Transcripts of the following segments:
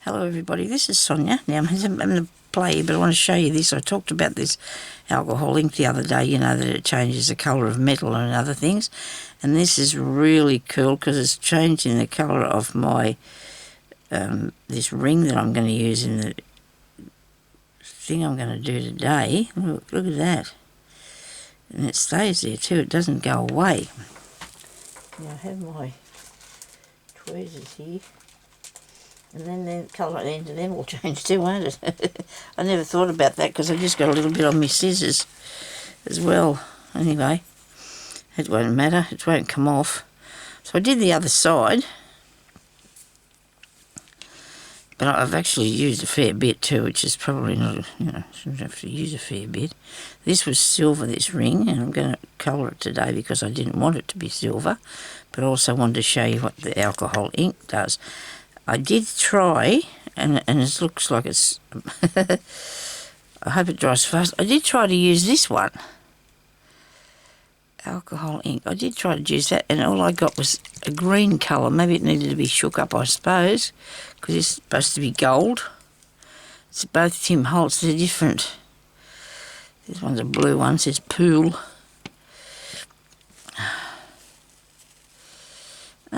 Hello everybody, this is Sonya. Now I'm going to play, but I want to show you this. I talked about this alcohol ink the other day, you know, that it changes the colour of metal and other things. And this is really cool because it's changing the colour of my, this ring that I'm going to use in the thing I'm going to do today. Look at that. And it stays there too, it doesn't go away. Now I have my tweezers here. And then the colour at the end of them will change too, won't it? I never thought about that because I just got a little bit on my scissors as well. Anyway, it won't matter, it won't come off. So I did the other side. But I've actually used a fair bit too, which is probably not, you know, shouldn't have to use a fair bit. This was silver, this ring, and I'm going to colour it today because I didn't want it to be silver, but also wanted to show you what the alcohol ink does. I did try, and it looks like it's, I hope it dries fast. I did try to use this one, alcohol ink. I did try to use that, and all I got was a green colour. Maybe it needed to be shook up, I suppose, because it's supposed to be gold. It's both Tim Holtz, they're different. This one's a blue one, says pool.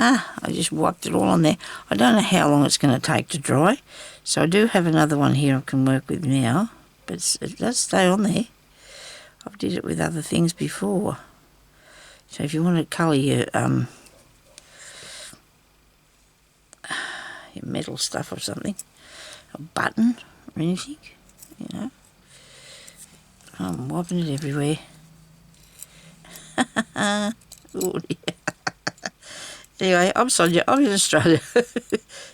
I just wiped it all on there. I don't know how long it's going to take to dry, so I do have another one here I can work with now, but it does stay on there. I've did it with other things before. So if you want to colour your metal stuff or something, a button or anything, you know. I'm wiping it everywhere. Oh dear. Anyway, I'm Sonya, I'm in Australia.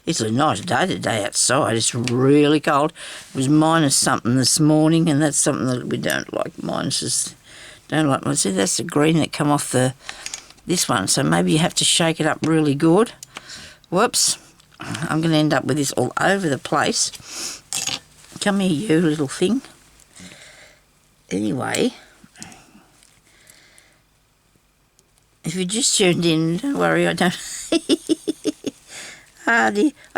It's a nice day today outside. It's really cold. It was minus something this morning, and that's something that we don't like. Minuses don't like. See, that's the green that come off this one, so maybe you have to shake it up really good. Whoops. I'm going to end up with this all over the place. Come here, you little thing. Anyway, if you just tuned in, don't worry, I don't. I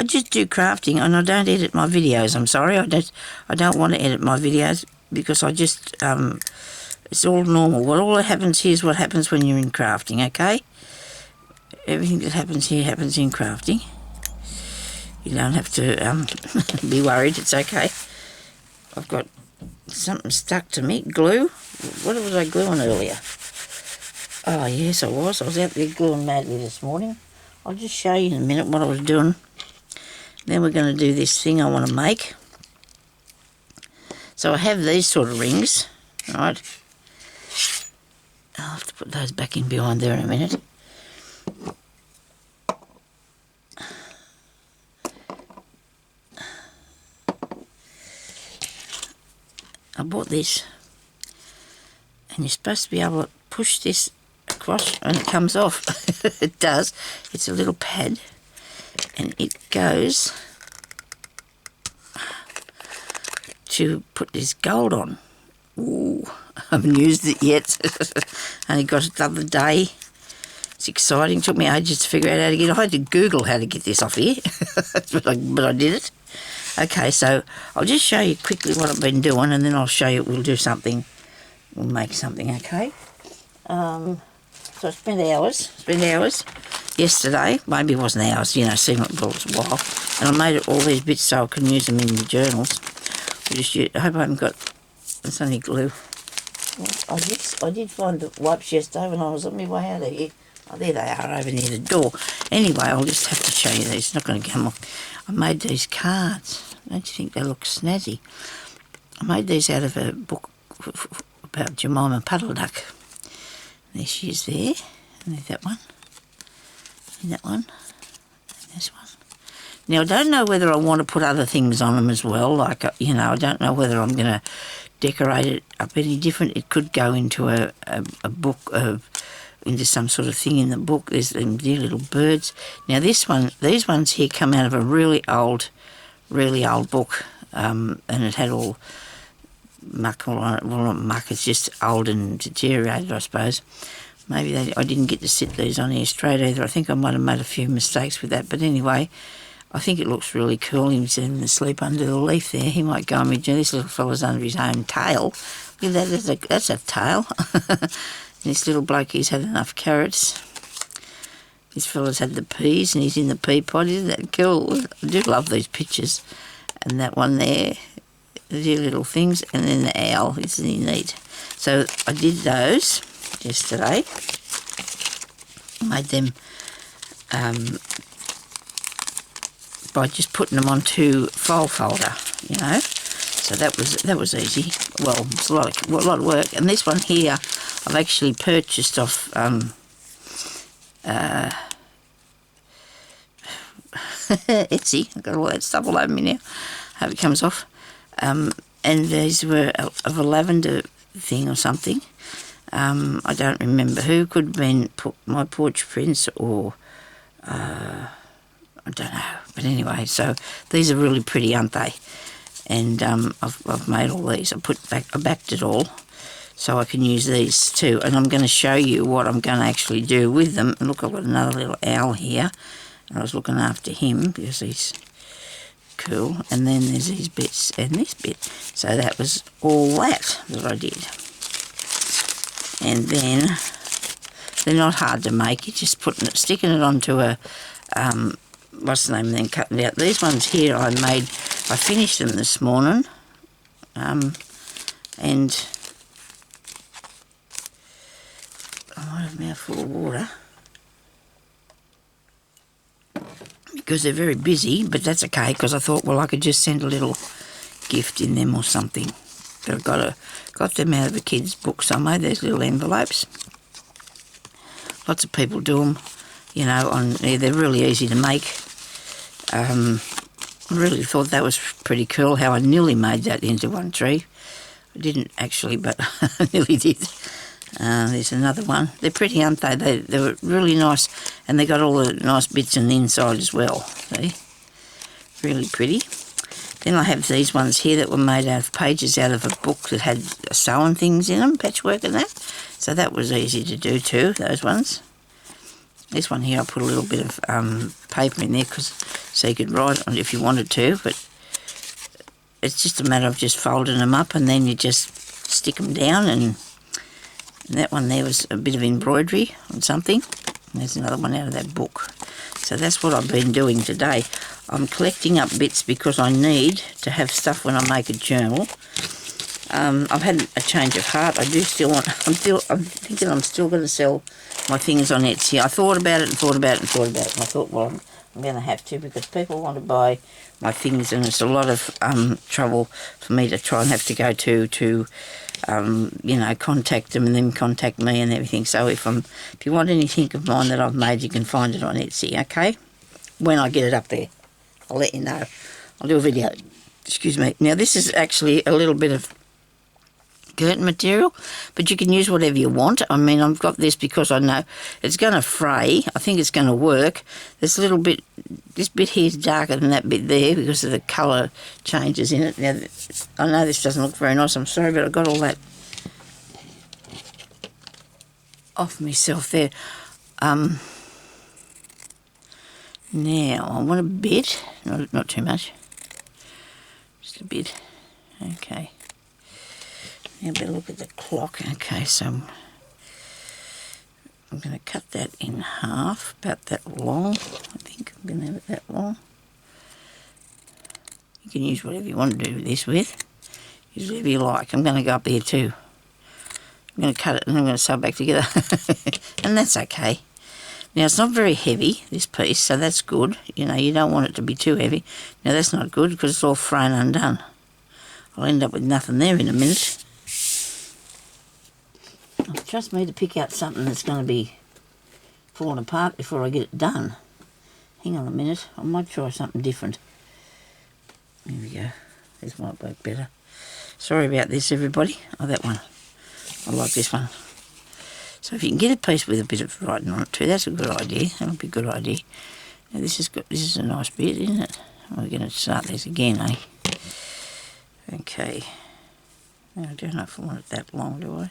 just do crafting, and I don't edit my videos. I'm sorry, I don't want to edit my videos because I just it's all normal. What all that happens here is what happens when you're in crafting. Okay, everything that happens here happens in crafting. You don't have to be worried. It's okay. I've got something stuck to me. Glue. What was I gluing earlier? Oh, yes, I was. I was out there gluing madly this morning. I'll just show you in a minute what I was doing. Then we're going to do this thing I want to make. So I have these sort of rings, right? I'll have to put those back in behind there in a minute. I bought this, and you're supposed to be able to push this across and it comes off. It does. It's a little pad, and it goes to put this gold on. Ooh, I haven't used it yet. Only got it the other day. It's exciting. Took me ages to figure out how to get it. I had to Google how to get this off here, but I did it. Okay, so I'll just show you quickly what I've been doing, and then I'll show you, we'll do something, we'll make something, okay? So I spent hours yesterday, maybe it wasn't hours, you know, seeing it was a while, and I made it all these bits so I can use them in the journals. I hope I haven't got, it's only glue. Well, I did find the wipes yesterday when I was on my way out of here. Oh, there they are, over near the door. Anyway, I'll just have to show you these. It's not going to come off. I made these cards. Don't you think they look snazzy? I made these out of a book about Jemima Puddle Duck. There she is there. And there's that one. And that one. And this one. Now, I don't know whether I want to put other things on them as well. Like, you know, I don't know whether I'm going to decorate it up any different. It could go into a book of... into some sort of thing in the book. There's them dear little birds. Now these ones here come out of a really old book, and it had all muck all on it. Well, not muck, it's just old and deteriorated, I suppose. Maybe I didn't get to sit these on here straight either. I think I might have made a few mistakes with that, but anyway, I think it looks really cool. He's asleep under the leaf there. He might go on me. This little fella's under his own tail. Look at that, that's a tail. This little bloke, he's had enough carrots. This fella's had the peas and he's in the pea pod. Isn't that cool? I do love these pictures. And that one there, the little things, and then the owl, isn't he neat? So I did those yesterday. Made them by just putting them onto file folder, you know. So that was easy. Well, it's a lot of work. And this one here, I've actually purchased off Etsy. I've got all that stuff all over me now. Hope it comes off. And these were of a lavender thing or something. I don't remember who. Could have been my porch prince or I don't know. But anyway, so these are really pretty, aren't they? And I've made all these. I backed it all, so I can use these too. And I'm going to show you what I'm going to actually do with them. And look, I've got another little owl here. And I was looking after him because he's cool. And then there's these bits and this bit. So that was all that I did. And then they're not hard to make. You're just sticking it onto a what's the name, and then cutting it out. These ones here I finished them this morning, and I have a mouthful of water because they're very busy, but that's okay because I thought, well, I could just send a little gift in them or something. But I've got them out of a kid's book somewhere. There's little envelopes. Lots of people do them, you know. They're really easy to make. I really thought that was pretty cool how I nearly made that into one tree. I didn't actually, but I nearly did. There's another one. They're pretty, aren't they? They were really nice, and they got all the nice bits on the inside as well. See? Really pretty. Then I have these ones here that were made out of pages out of a book that had sewing things in them, patchwork and that. So that was easy to do too, those ones. This one here, I put a little bit of paper in there so you could write on it if you wanted to, but it's just a matter of just folding them up and then you just stick them down. And that one there was a bit of embroidery on something. And there's another one out of that book. So that's what I've been doing today. I'm collecting up bits because I need to have stuff when I make a journal. I've had a change of heart. I do still want. I'm thinking I'm still going to sell my things on Etsy. I thought about it and thought about it and thought about it, and I thought, well, I'm going to have to because people want to buy my things, and it's a lot of trouble for me to try and have to go to you know, contact them and then contact me and everything. So if you want anything of mine that I've made, you can find it on Etsy. Okay, when I get it up there, I'll let you know. I'll do a video. Excuse me. Now this is actually a little bit of curtain material, but you can use whatever you want. I mean, I've got this because I know it's going to fray. I think it's going to work. This little bit, this bit here is darker than that bit there because of the colour changes in it. Now, I know this doesn't look very nice. I'm sorry, but I got all that off myself there. Now, I want a bit, not too much, just a bit. Okay. Now better look at the clock. Okay, so I'm going to cut that in half, about that long. I think I'm going to have it that long. You can use whatever you want to do this with. Use whatever you like. I'm going to go up here too. I'm going to cut it and I'm going to sew it back together. And that's okay. Now it's not very heavy, this piece, so that's good. You know, you don't want it to be too heavy. Now that's not good because it's all thrown undone. I'll end up with nothing there in a minute. Trust me to pick out something that's going to be falling apart before I get it done. Hang on a minute, I might try something different. Here we go. This might work better. Sorry about this, everybody. Oh, that one. I like this one. So if you can get a piece with a bit of writing on it too, that's a good idea. That would be a good idea. Now this is a nice bit, isn't it? We're going to start this again, eh? Okay. Now, I don't know if I want it that long, do I?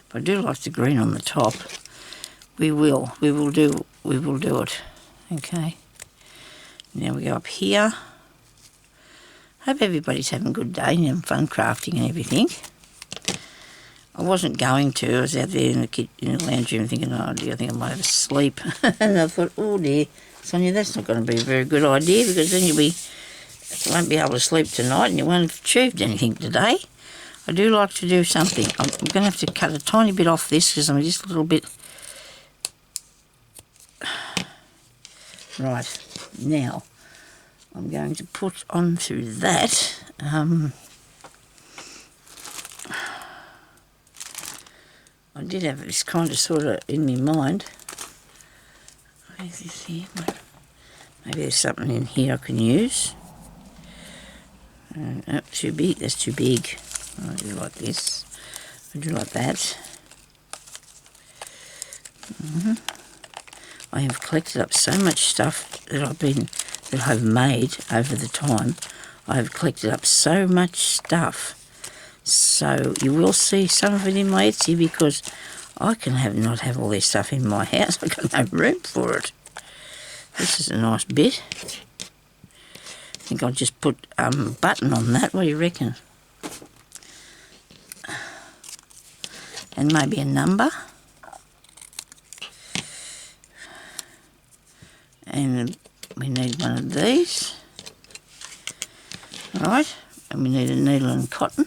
But I do like the green on the top. We will do it. Okay. Now we go up here. Hope everybody's having a good day and having fun crafting and everything. I wasn't going to. I was out there in the lounge room thinking, oh dear, I think I might have a sleep. And I thought, oh dear, Sonia, that's not going to be a very good idea, because then you won't be able to sleep tonight and you won't have achieved anything today. I do like to do something. I'm going to have to cut a tiny bit off this because I'm just a little bit... Right, now I'm going to put on through that... I did have this kind of sort of in my mind. Where's this here? Maybe there's something in here I can use. Oh, too big. That's too big. I do like this. I do like that. I have collected up so much stuff that I've made over the time. I have collected up so much stuff. So you will see some of it in my Etsy, because I can not have all this stuff in my house. I've got no room for it. This is a nice bit. I think I'll just put a button on that. What do you reckon? And maybe a number. And we need one of these. Right. And we need a needle and cotton.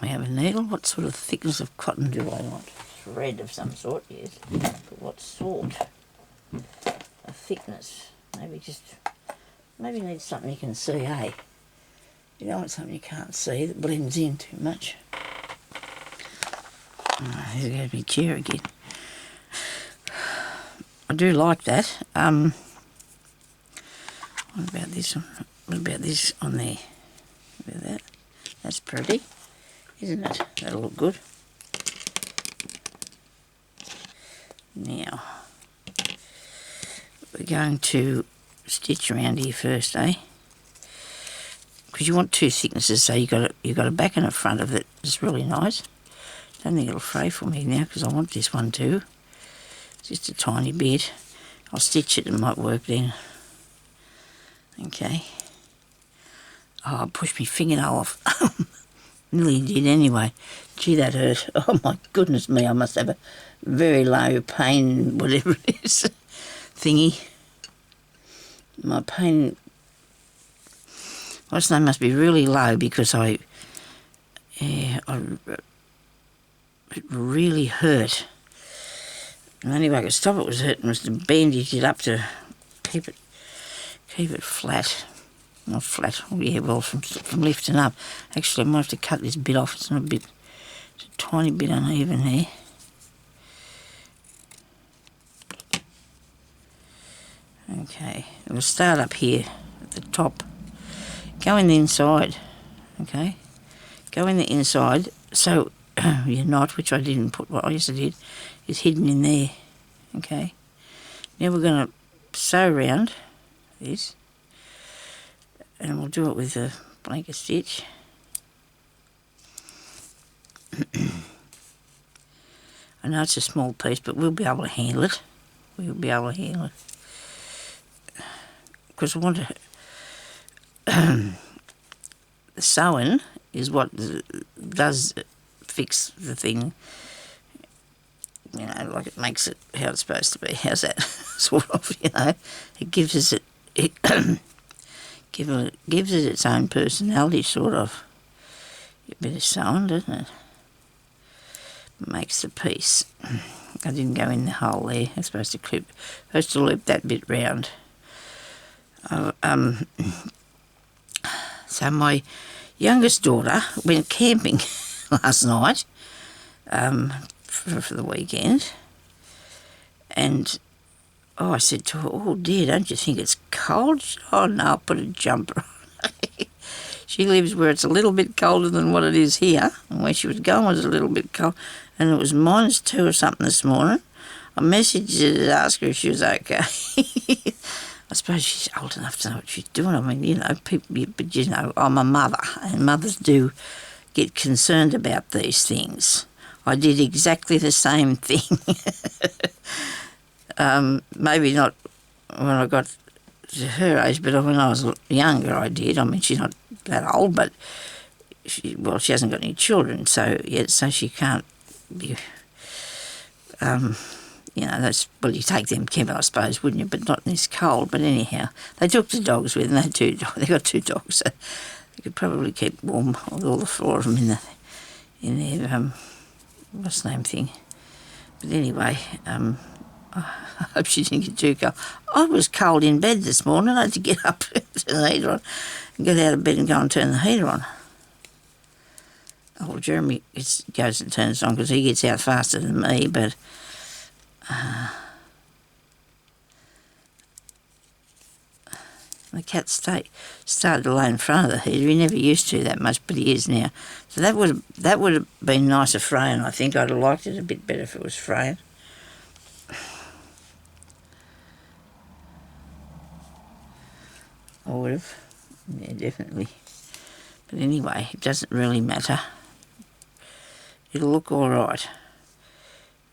We have a needle. What sort of thickness of cotton do I want? Thread of some sort, yes. But what sort of thickness? Maybe need something you can see, eh? You don't want something you can't see that blends in too much. Oh, here goes my chair again. I do like that. What about this one? What about this on there? Look at that. That's pretty, isn't it? That'll look good. Now, we're going to stitch around here first, eh? Because you want two thicknesses, so you got a back and a front of it. It's really nice. Don't think it'll fray for me now, because I want this one too. Just a tiny bit. I'll stitch it, it might work then. Okay. Oh, I pushed my fingernail off. Nearly did anyway. Gee, that hurt. Oh my goodness me, I must have a very low pain, whatever it is, thingy. My pain, what's name, must be really low, because it really hurt. The only way I could stop it was hurting was to bandage it up to keep it flat. Not flat, oh yeah, well, from lifting up. Actually, I might have to cut this bit off. It's a tiny bit uneven there. Okay, we'll start up here at the top. Go in the inside, okay? Go in the inside, so your knot, which I didn't put, well, yes I did, is hidden in there, okay? Now we're going to sew around this, and we'll do it with a blanket stitch. I know it's a small piece, but we'll be able to handle it. We'll be able to handle it. Because I want to... the sewing is what does fix the thing. You know, like it makes it how it's supposed to be. How's that? Sort of, you know. It gives it gives it its own personality, sort of. A bit of sewing, doesn't it? Makes the piece. I didn't go in the hole there. I'm supposed to loop that bit round. So my youngest daughter went camping last night for the weekend, and I said to her, "Oh dear, don't you think it's cold?" She said, "Oh no, I'll put a jumper on." She lives where it's a little bit colder than what it is here, and where she was going was a little bit cold, and it was -2 or something this morning. I messaged her to ask her if she was okay. I suppose she's old enough to know what she's doing. I mean, you know, but you know, I'm a mother, and mothers do get concerned about these things. I did exactly the same thing. Maybe not when I got to her age, but when I was younger I did. I mean, she's not that old, but she hasn't got any children, so yet, so she can't be, you take them camping, I suppose, wouldn't you? But not in this cold. But anyhow, they took the dogs with them. They got two dogs, so they could probably keep warm with all the four of them in their what's the name thing. But anyway, I hope she didn't get too cold. I was cold in bed this morning. I had to get up, turn the heater on, and get out of bed and go and turn the heater on. Oh, Jeremy goes and turns it on because he gets out faster than me, but the cat started to lay in front of the heater. He never used to that much, but he is now. So that would have been nicer fraying. I think I'd have liked it a bit better if it was fraying. I would have. Yeah, definitely. But anyway, it doesn't really matter. It'll look all right.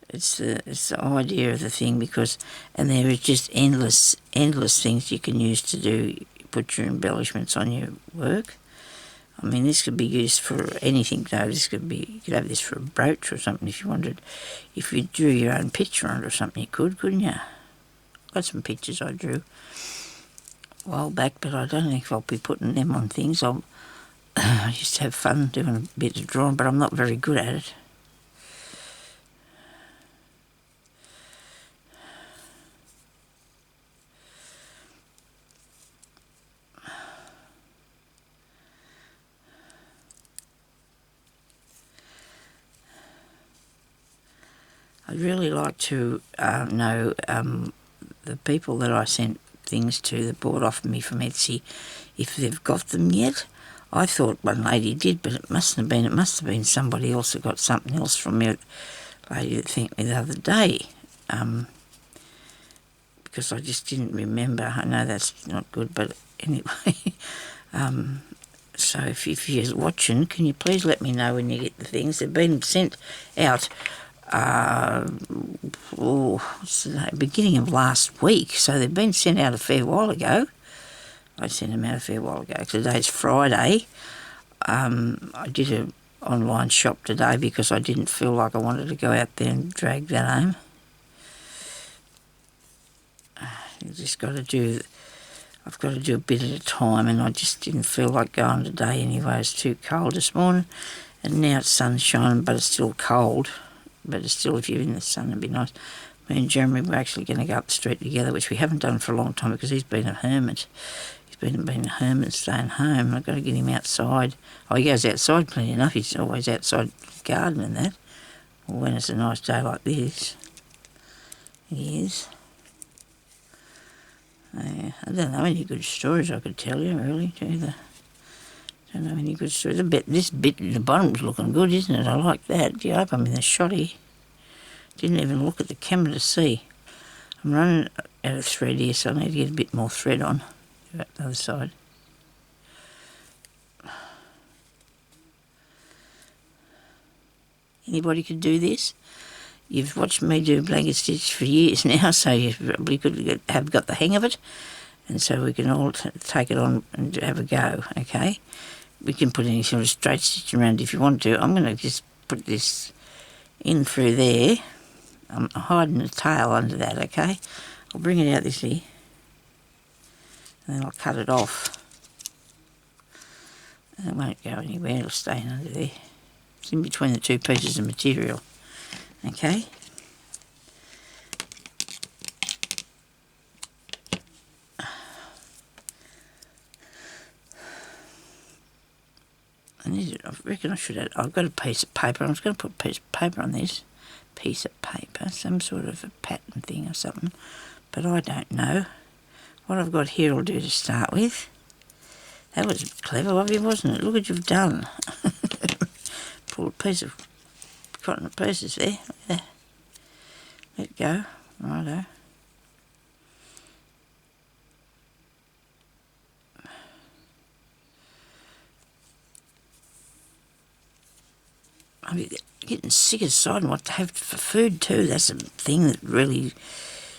It's the idea of the thing, and there is just endless things you can use to put your embellishments on your work. I mean, this could be used for anything though. You could have this for a brooch or something if you wanted. If you drew your own picture on it or something, you could, couldn't you? I've got some pictures I drew a while back, but I don't think I'll be putting them on things. I used to have fun doing a bit of drawing, but I'm not very good at it. I'd really like to know the people that I sent things to that bought off me from Etsy, if they've got them yet. I thought one lady did, but it must have been somebody else that got something else from me, a lady that thanked me the other day, because I just didn't remember. I know that's not good, but anyway. So if you're watching, can you please let me know when you get the things? They've been sent out beginning of last week, so they've been sent out a fair while ago. I sent them out a fair while ago. Today's Friday. I did an online shop today because I didn't feel like I wanted to go out there and drag that home. I've got to do a bit at a time, and I just didn't feel like going today anyway. It's too cold this morning, and now it's sunshine, but it's still cold. But it's still, if you're in the sun, it'd be nice. Me and Jeremy were actually going to go up the street together, which we haven't done for a long time because he's been a hermit. He's been a hermit, staying home. I've got to get him outside. Oh, he goes outside plenty enough. He's always outside gardening and that. Well, when it's a nice day like this, he is. I don't know any good stories I could tell you, really, either. Don't know any good stories. This bit in the bottom's looking good, isn't it? I like that. Do you hope I'm in the shotty? Didn't even look at the camera to see. I'm running out of thread here, so I need to get a bit more thread on. The other side. Anybody could do this? You've watched me do blanket stitch for years now, so you probably could have got the hang of it, and so we can all take it on and have a go, okay? We can put any sort of straight stitch around if you want to. I'm going to just put this in through there. I'm hiding the tail under that, okay? I'll bring it out this way, and then I'll cut it off. And it won't go anywhere, it'll stay under there. It's in between the two pieces of material, okay? I reckon I've got a piece of paper. I was going to put a piece of paper on this. Piece of paper, some sort of a pattern thing or something. But I don't know. What I've got here will do to start with. That was clever of you, wasn't it? Look what you've done. Pull a piece of cotton to pieces there. Let go. Righto. I'm getting sick aside and what to have for food too. That's a thing that really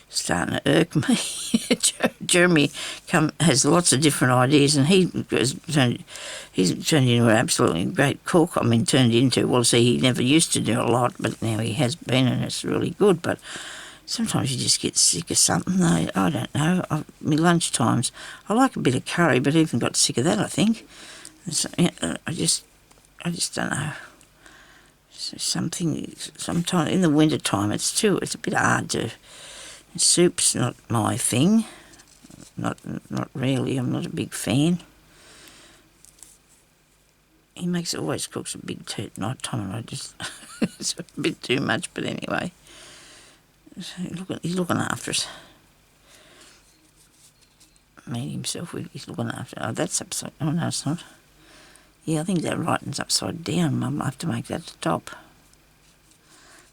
starting to irk me. Jeremy has lots of different ideas, and he's turned into an absolutely great cook. I mean, turned into, well, see, he never used to do a lot, but now he has been, and it's really good. But sometimes you just get sick of something. I don't know. My lunch times, I like a bit of curry, but I even got sick of that, I think. So, I just don't know. Sometimes in the winter time, it's a bit hard to. Soup's not my thing. Not really. I'm not a big fan. He always cooks a big tea at night time, and I just it's a bit too much. But anyway, so he's looking after us. Me himself, he's looking after. Oh, that's upside. Oh no, it's not. Yeah, I think that writing's upside down. Mum, I have to make that the top.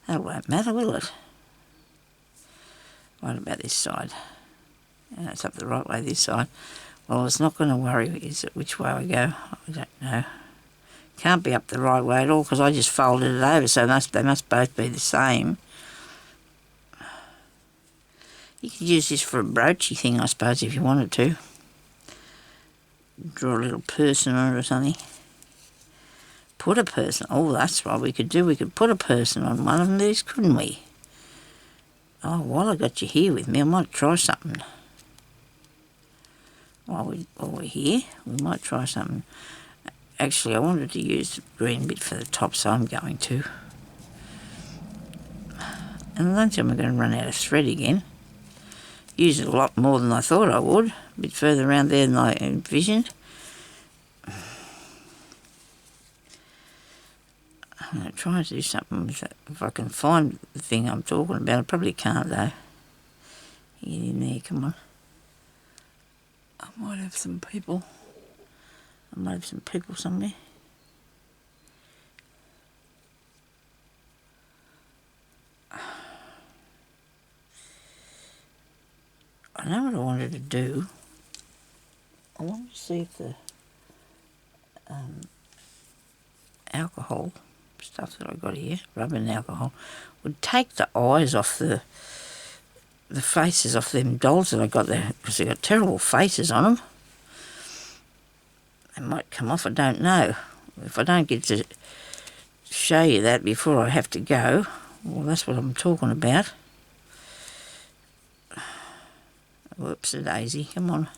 That won't matter, will it? What about this side? It's up the right way, this side. Well, it's not going to worry, is it, which way I go? I don't know. Can't be up the right way at all because I just folded it over, so they must both be the same. You could use this for a broachy thing, I suppose, if you wanted to. Draw a little person on it or something. Put a person. Oh, that's what we could do. We could put a person on one of these, couldn't we? Oh, while I got you here with me, I might try something. While we're here, we might try something. Actually, I wanted to use the green bit for the top, so I'm going to. And then I'm going to run out of thread again. Use it a lot more than I thought I would. A bit further around there than I envisioned. I'm going to try and do something with that. If I can find the thing I'm talking about. I probably can't, though. Get in there, come on. I might have some people. Somewhere. I know what I wanted to do. I wanted to see if the alcohol stuff that I got here, rubber and alcohol, would take the eyes off the faces off them dolls that I got there, because they got terrible faces on them. They might come off, I don't know. If I don't get to show you that before I have to go, well, that's what I'm talking about. Whoops-a-daisy, come on.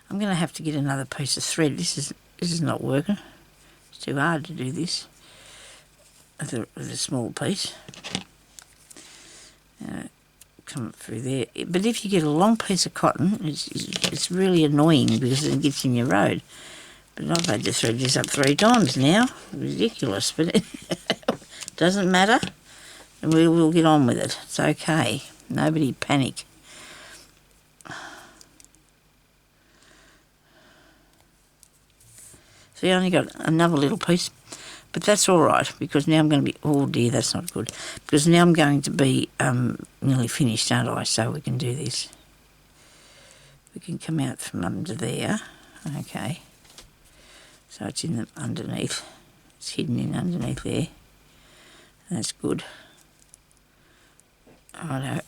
I'm going to have to get another piece of thread. This is not working. It's too hard to do this with a small piece. Come through there. But if you get a long piece of cotton, it's really annoying because it gets in your road. But I've had to thread this up 3 times now. Ridiculous, but it doesn't matter. And we'll get on with it. It's okay. Nobody panic. So you only got another little piece, but that's all right because now I'm going to be, oh dear, that's not good, because now I'm going to be nearly finished, aren't I? So we can do this. We can come out from under there, okay. So it's in the underneath, it's hidden in underneath there. That's good. Righto.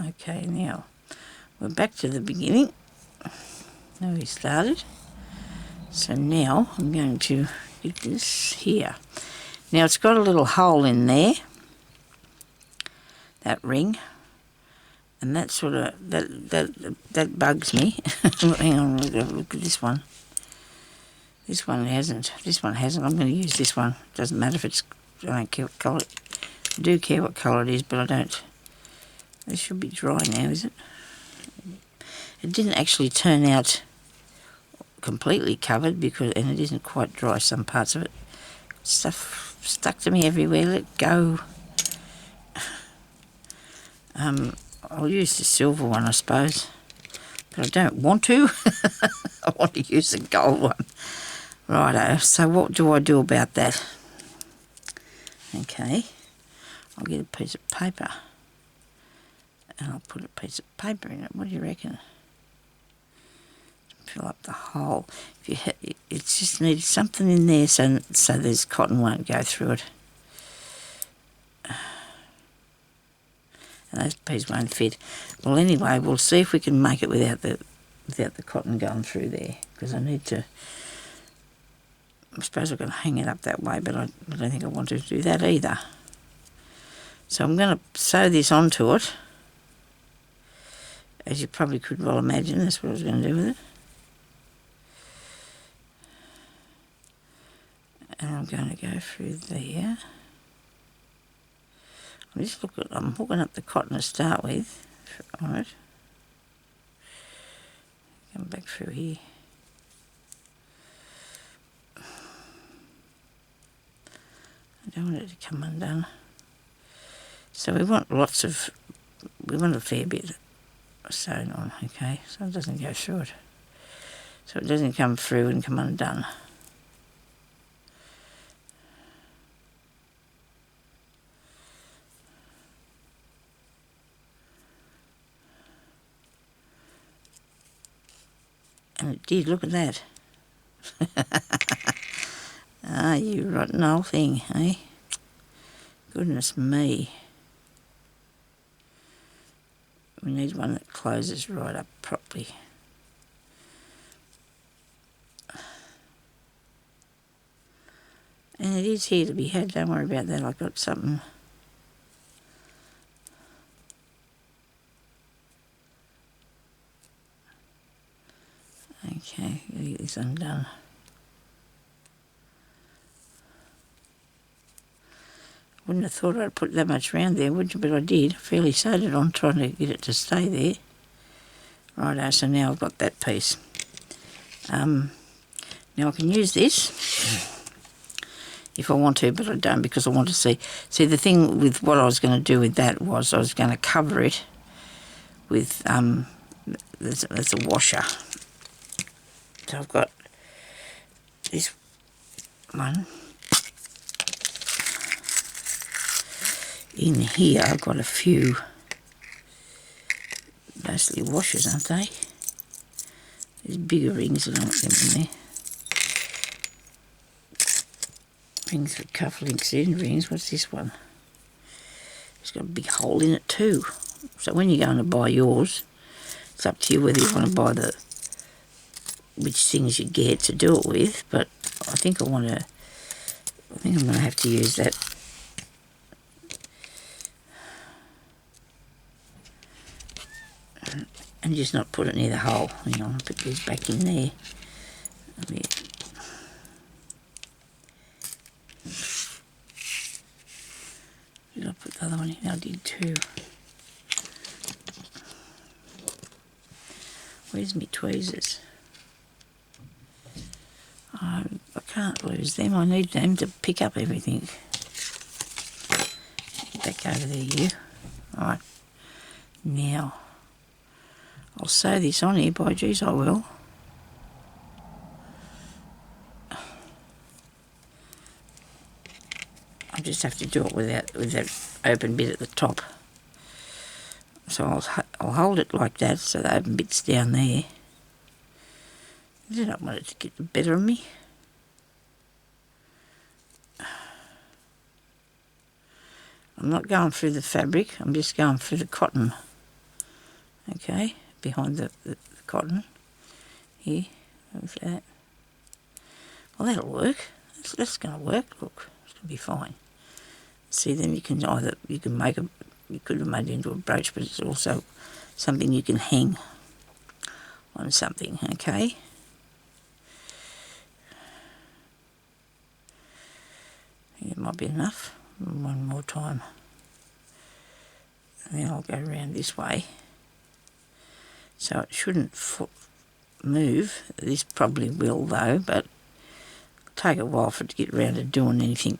Okay, now we're back to the beginning. Now we started. So now I'm going to get this here. Now it's got a little hole in there, that ring, and that sort of that bugs me. Hang on, look at this one. This one hasn't. This one hasn't. I'm going to use this one. Doesn't matter if it's. I don't care what colour. I do care what colour it is, but I don't. This should be dry now, is it? It didn't actually turn out completely covered and it isn't quite dry, some parts of it. Stuff stuck to me everywhere. Let go. I'll use the silver one, I suppose. but I don't want to. I want to use the gold one. Righto, so what do I do about that? Okay, I'll get a piece of paper and I'll put a piece of paper in it. What do you reckon? Fill up the hole. If you it just needs something in there so this cotton won't go through it. And those pieces won't fit. Well, anyway, we'll see if we can make it without the cotton going through there, because I need to. I suppose I can hang it up that way, but I don't think I want to do that either. So I'm going to sew this onto it. As you probably could well imagine, that's what I was going to do with it. And I'm going to go through there. I'm hooking up the cotton to start with on it. Come back through here. I don't want it to come undone. So we want a fair bit sewn on, okay, so it doesn't go through it. So it doesn't come through and come undone. And it did, look at that. Ah, you rotten old thing, eh? Goodness me. We need one that closes right up properly. And it is here to be had, don't worry about that, I've got something. Okay, gotta get this undone. Wouldn't have thought I'd put that much round there, would you? But I did. Fairly sewed it on, trying to get it to stay there. Righto, so now I've got that piece. Now I can use this if I want to, but I don't, because I want to see. See, the thing with what I was going to do with that was I was going to cover it with, there's a washer. So I've got this one. In here I've got a few, mostly washers, aren't they? There's bigger rings, I don't want them in there. Rings for cufflinks in, rings, what's this one? It's got a big hole in it too. So when you're going to buy yours, it's up to you whether you want to buy which things you get to do it with, but I think I'm going to have to use that. And just not put it near the hole. Hang on, I'll put these back in there. Did I put the other one in? I did too. Where's my tweezers? I can't lose them. I need them to pick up everything. Back over there, you. Alright. Now, I'll sew this on here, by geez I will. I just have to do it with that open bit at the top. So I'll hold it like that, so the open bit's down there. I don't want it to get the better of me. I'm not going through the fabric, I'm just going through the cotton. Okay, behind the cotton. Here, like that. Well, that'll work. That's going to work. Look, it's going to be fine. See, then you can you could have made it into a brooch, but it's also something you can hang on something, okay? It might be enough. One more time. And then I'll go around this way. So it shouldn't move. This probably will though, but it'll take a while for it to get around to doing anything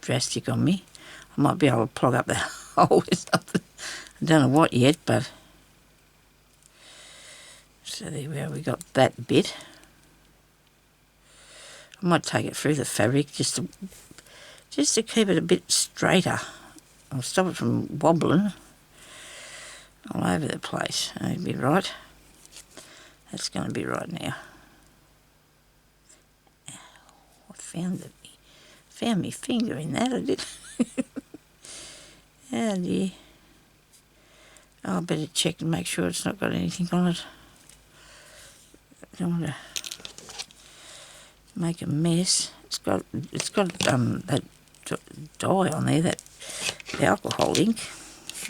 drastic on me. I might be able to plug up that hole with something. I don't know what yet, but it's So there we are, we got that bit. I might take it through the fabric just to keep it a bit straighter. I'll stop it from wobbling all over the place. That'd be right. That's going to be right now. I found my finger in that, I did. Oh dear. Oh, I better check and make sure it's not got anything on it. I don't want to make a mess. It's got that dye on there, the alcohol ink.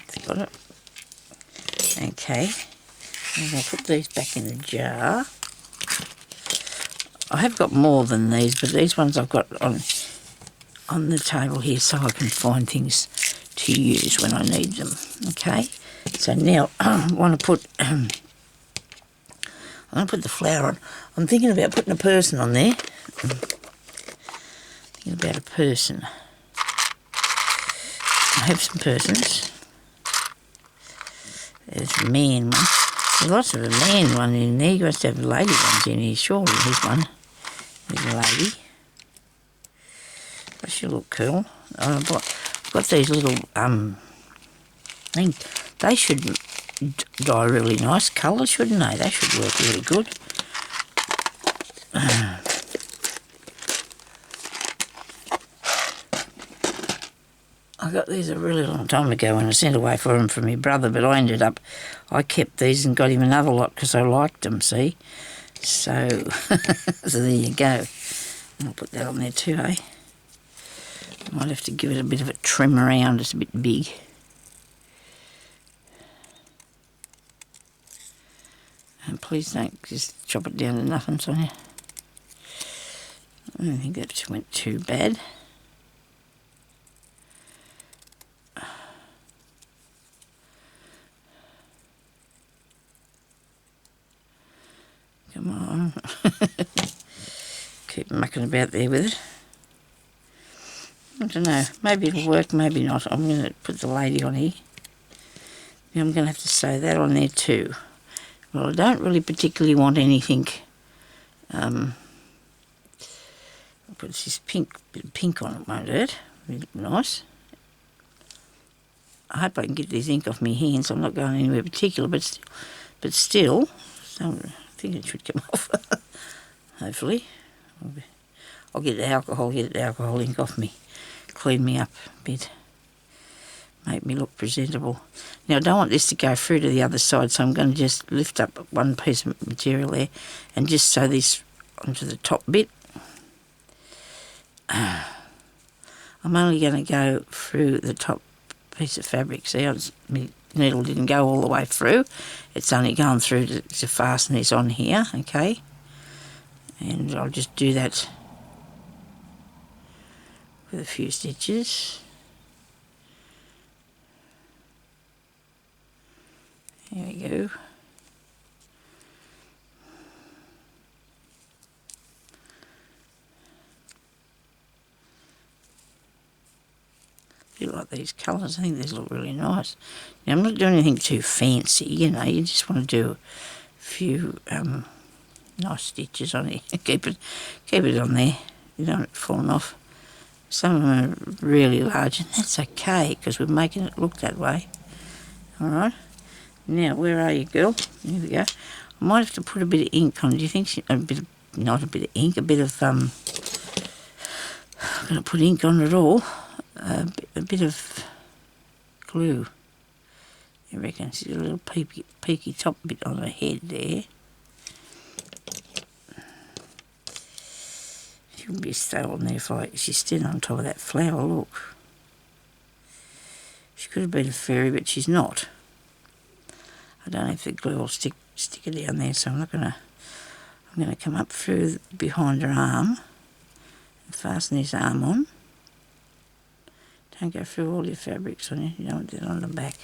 It's got it. Okay. I'm going to put these back in the jar. I have got more than these, but these ones I've got on the table here so I can find things to use when I need them. Okay. So now I want to put the flower on. I'm thinking about putting a person on there. Thinking about a person. I have some persons. There's a man one. There's lots of a man one in there. You must have lady ones in here. Surely there's one. There's a lady. But she'll look cool. I've got these little, I think they should dye really nice colours, shouldn't they? They should work really good. I got these a really long time ago when I sent away for them from my brother, but I kept these and got him another lot because I liked them, see? So, so there you go. And I'll put that on there too, eh? I might have to give it a bit of a trim around, it's a bit big. And please don't just chop it down to nothing, Sonia. I don't think that went too bad. Come on. Keep mucking about there with it. I don't know. Maybe it'll work, maybe not. I'm going to put the lady on here. I'm going to have to sew that on there too. Well, I don't really particularly want anything. I'll put this bit of pink on it, won't it? It'll look nice. I hope I can get this ink off my hands. I'm not going anywhere particular, but still, I think it should come off. Hopefully. I'll get the alcohol ink off me. Clean me up a bit. Make me look presentable. Now I don't want this to go through to the other side, so I'm going to just lift up one piece of material there and just sew this onto the top bit. I'm only going to go through the top piece of fabric. See, my needle didn't go all the way through. It's only gone through to fasten this on here, okay? And I'll just do that with a few stitches. There we go. I like these colours. I think these look really nice. Now, I'm not doing anything too fancy, you know. You just want to do a few nice stitches on it. keep it on there. You don't want it falling off. Some of them are really large, and that's okay because we're making it look that way. All right. Now, where are you, girl? Here we go. I might have to put a bit of ink on. Do you think not a bit of ink, a bit of I'm going to put ink on it all. A bit of glue. You reckon? See a little peaky top bit on her head there. She wouldn't be stay on there if she's standing on top of that flower. Look. She could have been a fairy, but she's not. I don't know if the glue will stick it down there, so I'm going to come up through behind her arm and fasten this arm on. Don't go through all your fabrics on you. You don't want that on the back.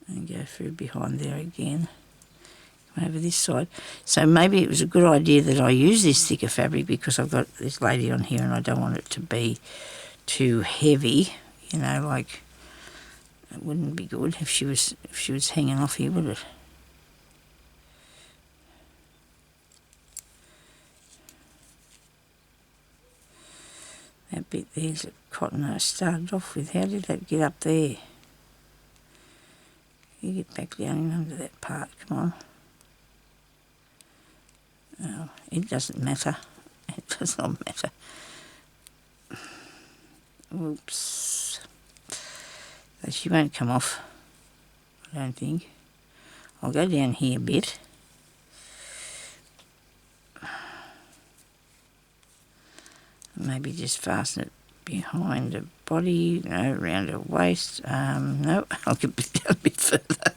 And go through behind there again. Come over this side. So maybe it was a good idea that I use this thicker fabric because I've got this lady on here and I don't want it to be too heavy, you know, like It wouldn't be good if she was hanging off here, would it? That bit there's a cotton I started off with. How did that get up there? You get back down in under that part, come on. Oh, it doesn't matter. It does not matter. Oops. So she won't come off, I don't think. I'll go down here a bit. Maybe just fasten it behind the body, no, around her waist. No, I'll get down a bit further.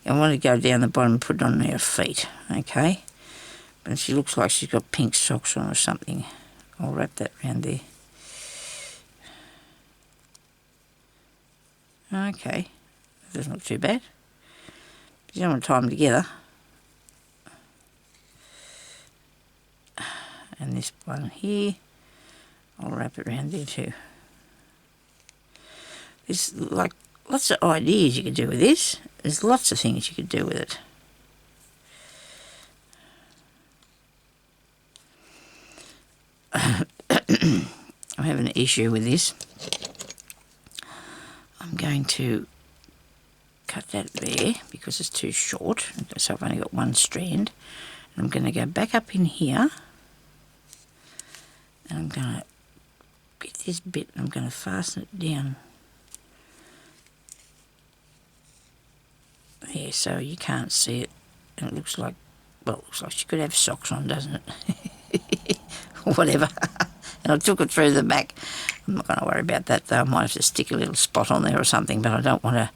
I want to go down the bottom and put it on her feet, okay? But she looks like she's got pink socks on or something. I'll wrap that around there. Okay, that doesn't look too bad. You don't want to tie them together. And this one here, I'll wrap it around there too. There's like lots of ideas you could do with this. There's lots of things you could do with it. I'm having an issue with this. I'm going to cut that there because it's too short, so I've only got one strand. And I'm going to go back up in here and I'm going to get this bit and I'm going to fasten it down there so you can't see it. And it looks like, well, it looks like she could have socks on, doesn't it? Whatever. And I took it through the back. I'm not going to worry about that though. I might have to stick a little spot on there or something, but I don't want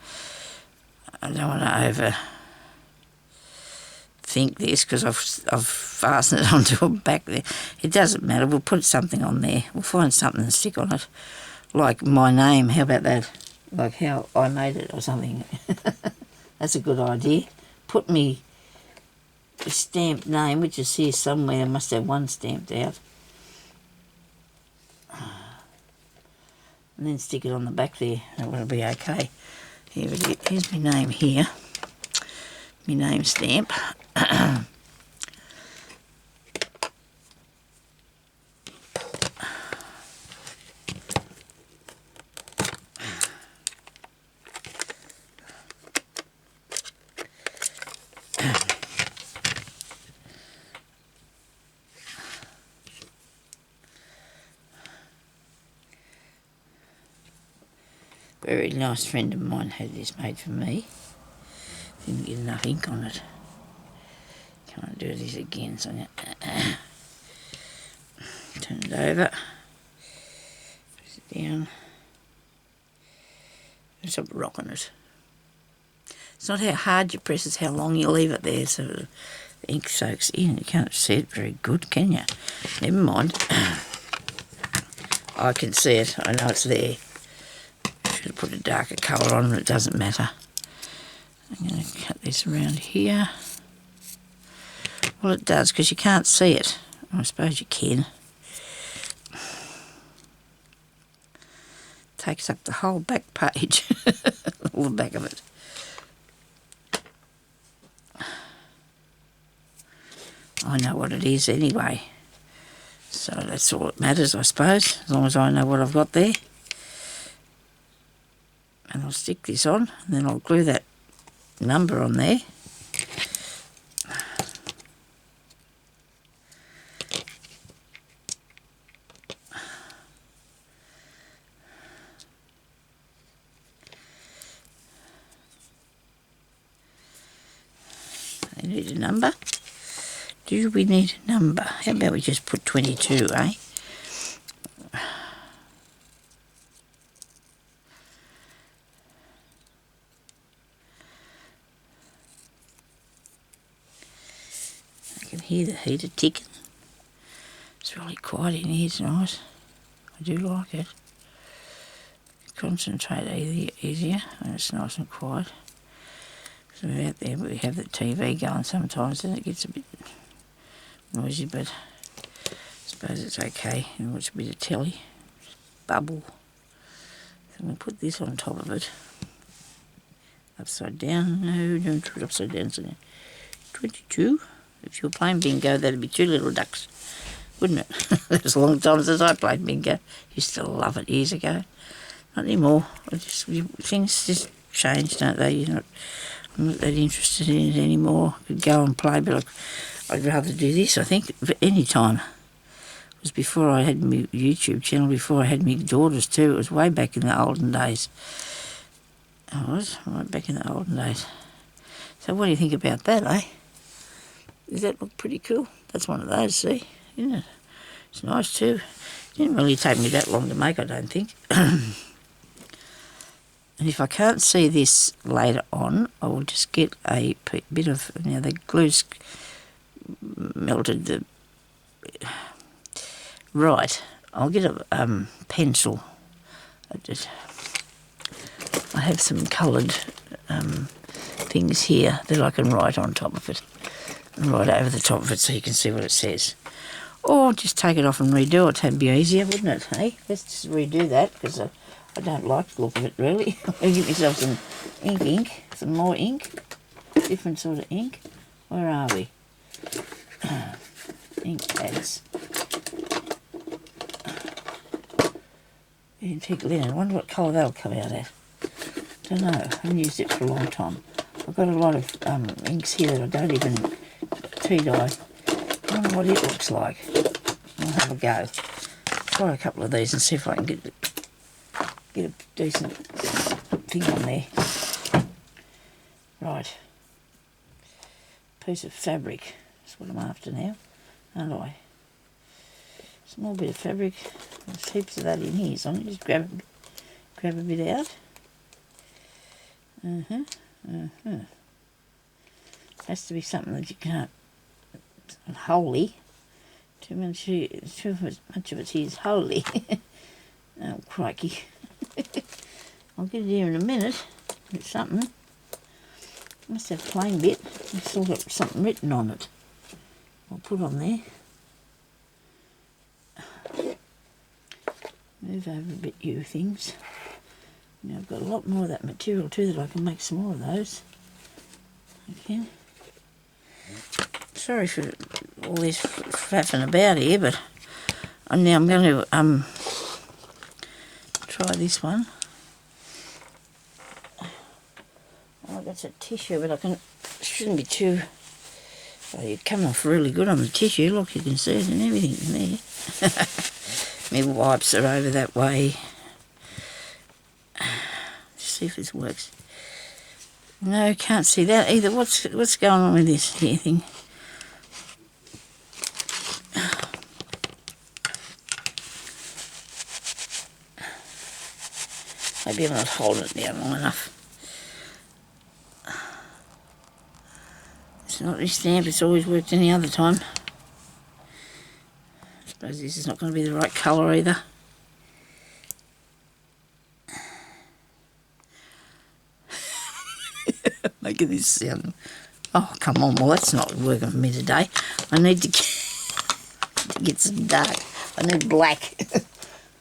to over think this because I've fastened it onto a back there. It doesn't matter. We'll put something on there. We'll find something and stick on it, like my name. How about that? Like how I made it or something. That's a good idea. Put me stamped name, which is here somewhere. I must have one stamped out. And then stick it on the back there. That will be okay. Here's my name here. My name stamp. Very nice friend of mine had this made for me. Didn't get enough ink on it. Can't do this again, Sonya. Turn it over. Press it down. Stop rocking it. It's not how hard you press, it's how long you leave it there so the ink soaks in. You can't see it very good, can you? Never mind. I can see it. I know it's there. Should have put a darker colour on, but it doesn't matter. I'm going to cut this around here. Well, it does, because you can't see it. I suppose you can. Takes up the whole back page. All the back of it. I know what it is anyway. So that's all that matters, I suppose, as long as I know what I've got there. And I'll stick this on, and then I'll glue that number on there. I need a number. Do we need a number? How about we just put 22, eh? I can hear the heater ticking. It's really quiet in here tonight. I do like it. Concentrate easier when it's nice and quiet. So we're out there, we have the TV going sometimes and it gets a bit noisy, but I suppose it's okay. And watch a bit of telly. Bubble. So we'll put this on top of it. Upside down. No, don't put it upside down. So 22. If you were playing bingo, that'd be 2 little ducks, wouldn't it? It was a long time since I played bingo. Used to love it years ago. Not anymore. Things just change, don't they? I'm not that interested in it anymore. I could go and play, but I'd rather do this, I think, for any time. It was before I had my YouTube channel, before I had my daughters too. It was way back in the olden days. I was, right back in the olden days. So what do you think about that, eh? Does that look pretty cool? That's one of those, see? Isn't it? It's nice too. It didn't really take me that long to make, I don't think. And if I can't see this later on, I will just get a bit of, the glue's melted the... Right, I'll get a pencil. I have some coloured things here that I can write on top of it. And write over the top of it so you can see what it says. Or just take it off and redo it. That'd be easier, wouldn't it? Hey, let's just redo that because I don't like the look of it really. I'll give myself some ink, some more ink. Different sort of ink. Where are we? Ink pads. Antique linen. I wonder what colour that'll come out at. Don't know. I haven't used it for a long time. I've got a lot of inks here that I don't even tea dye. I wonder what it looks like. I'll have a go. Try a couple of these and see if I can get a decent thing on there. Right. Piece of fabric. That's what I'm after now, aren't I? Small bit of fabric. There's heaps of that in here, so I'm just grab a bit out. Has to be something that you can't. It's not wholly. Too much of it here is wholly. Oh crikey! I'll get it here in a minute. It's something. Must have a plain bit. It's still got something written on it. I'll put on there. Move over a bit, you things. Now I've got a lot more of that material too that I can make some more of those. Okay. Sorry for all this faffing about here, but now I'm going to try this one. Oh, that's a tissue, but shouldn't be too. Oh, you'd come off really good on the tissue. Look, you can see it and everything in there. My wipes are over that way. Just see if this works. No, can't see that either. What's going on with this here thing? Maybe I'm not holding it down long enough. It's not this stamp, it's always worked any other time. I suppose this is not going to be the right colour either. Making this sound. Oh, come on, well that's not working for me today. I need to get some dark. I need black.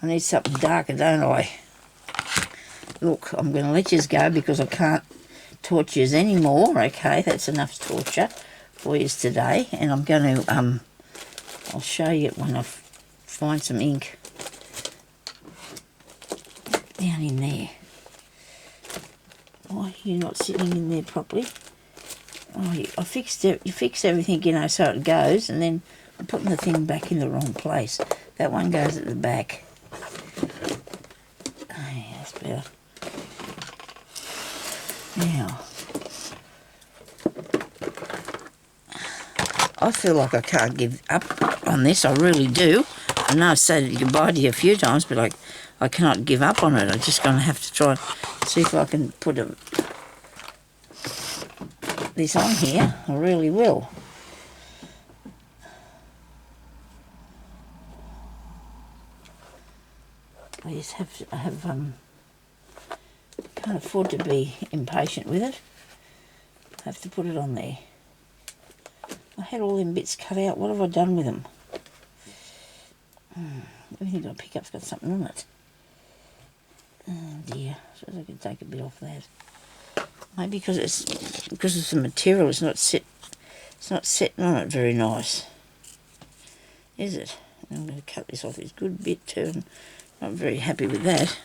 I need something darker, don't I? Look, I'm going to let you go because I can't torture you anymore. Okay, that's enough torture for you today. And I'm going to, I'll show you when I find some ink down in there. Why are you not sitting in there properly? Oh, I fixed it. You fix everything, you know, so it goes, and then I'm putting the thing back in the wrong place. That one goes at the back. Oh, yeah, that's better. Now, I feel like I can't give up on this. I really do. I know I've said goodbye to you a few times, but I cannot give up on it. I'm just going to have to try and see if I can put this on here. I really will. I just can't afford to be impatient with it. I have to put it on there. I had all them bits cut out. What have I done with them? Everything I pick up's got something on it. Oh dear, I suppose I could take a bit off that. Maybe because it's the material. It's not sitting on it very nice, is it? I'm going to cut this off this good bit too. I'm not very happy with that.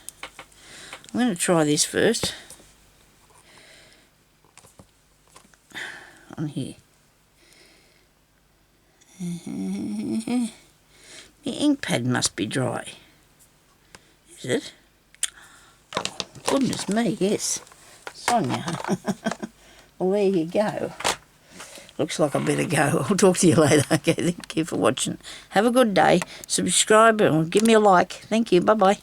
I'm going to try this first on here. The ink pad must be dry. Is it? Oh, goodness me, yes. Sonya. Well, there you go. Looks like I better go. I'll talk to you later. Okay, thank you for watching. Have a good day. Subscribe and give me a like. Thank you. Bye-bye.